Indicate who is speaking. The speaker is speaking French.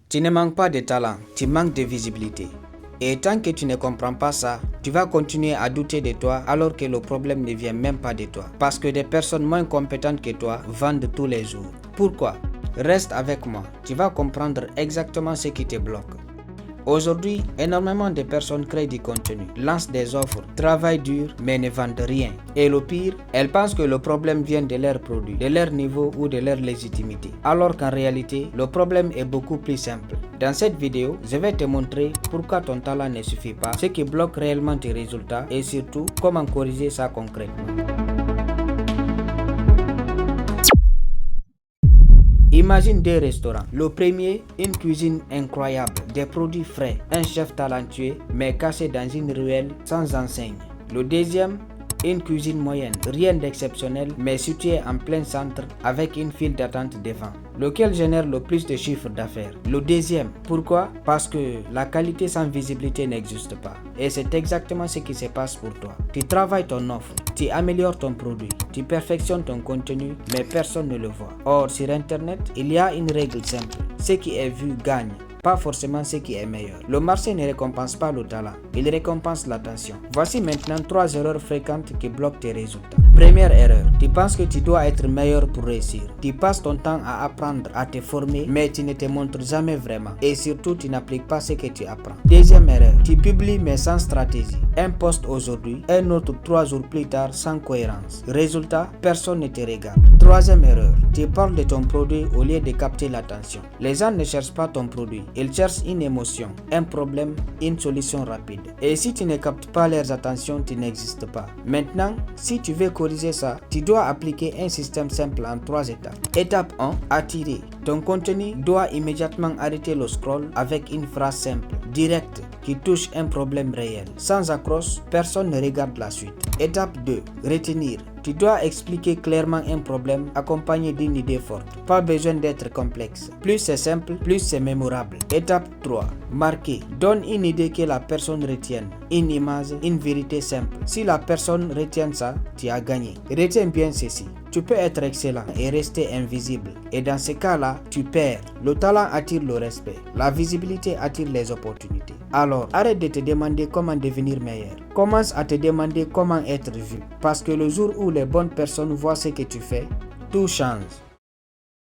Speaker 1: Tu ne manques pas de talent, tu manques de visibilité. Et tant que tu ne comprends pas ça, tu vas continuer à douter de toi alors que le problème ne vient même pas de toi. Parce que des personnes moins compétentes que toi vendent tous les jours. Pourquoi? Reste avec moi, tu vas comprendre exactement ce qui te bloque. Aujourd'hui, énormément de personnes créent du contenu, lancent des offres, travaillent dur, mais ne vendent rien. Et le pire, elles pensent que le problème vient de leur produit, de leur niveau ou de leur légitimité. Alors qu'en réalité, le problème est beaucoup plus simple. Dans cette vidéo, je vais te montrer pourquoi ton talent ne suffit pas, ce qui bloque réellement tes résultats et surtout comment corriger ça concrètement. Imagine deux restaurants. Le premier, une cuisine incroyable, des produits frais, un chef talentueux mais caché dans une ruelle sans enseigne. Le deuxième, une cuisine moyenne, rien d'exceptionnel mais située en plein centre avec une file d'attente devant. Lequel génère le plus de chiffres d'affaires? Le deuxième. Pourquoi? Parce que la qualité sans visibilité n'existe pas. Et c'est exactement ce qui se passe pour toi. Tu travailles ton offre, tu améliores ton produit, tu perfectionnes ton contenu, mais personne ne le voit. Or, sur Internet, il y a une règle simple. Ce qui est vu gagne, pas forcément ce qui est meilleur. Le marché ne récompense pas le talent, il récompense l'attention. Voici maintenant 3 erreurs fréquentes qui bloquent tes résultats. Première erreur, tu penses que tu dois être meilleur pour réussir. Tu passes ton temps à apprendre, à te former, mais tu ne te montres jamais vraiment. Et surtout, tu n'appliques pas ce que tu apprends. Deuxième erreur, tu publies mais sans stratégie. Un post aujourd'hui, un autre 3 jours plus tard sans cohérence. Résultat, personne ne te regarde. Troisième erreur, tu parles de ton produit au lieu de capter l'attention. Les gens ne cherchent pas ton produit, ils cherchent une émotion, un problème, une solution rapide. Et si tu ne captes pas leurs attentions, tu n'existes pas. Maintenant, si tu veux corriger ça, tu dois appliquer un système simple en 3 étapes. Étape 1, attirer. Ton contenu doit immédiatement arrêter le scroll avec une phrase simple, directe, qui touche un problème réel. Sans accroche, personne ne regarde la suite. Étape 2, retenir. Tu dois expliquer clairement un problème accompagné d'une idée forte. Pas besoin d'être complexe. Plus c'est simple, plus c'est mémorable. Étape 3. Marquer. Donne une idée que la personne retienne. Une image, une vérité simple. Si la personne retient ça, tu as gagné. Retiens bien ceci. Tu peux être excellent et rester invisible. Et dans ce cas-là, tu perds. Le talent attire le respect. La visibilité attire les opportunités. Alors, arrête de te demander comment devenir meilleur. Commence à te demander comment être vu. Parce que le jour où les bonnes personnes voient ce que tu fais, tout change.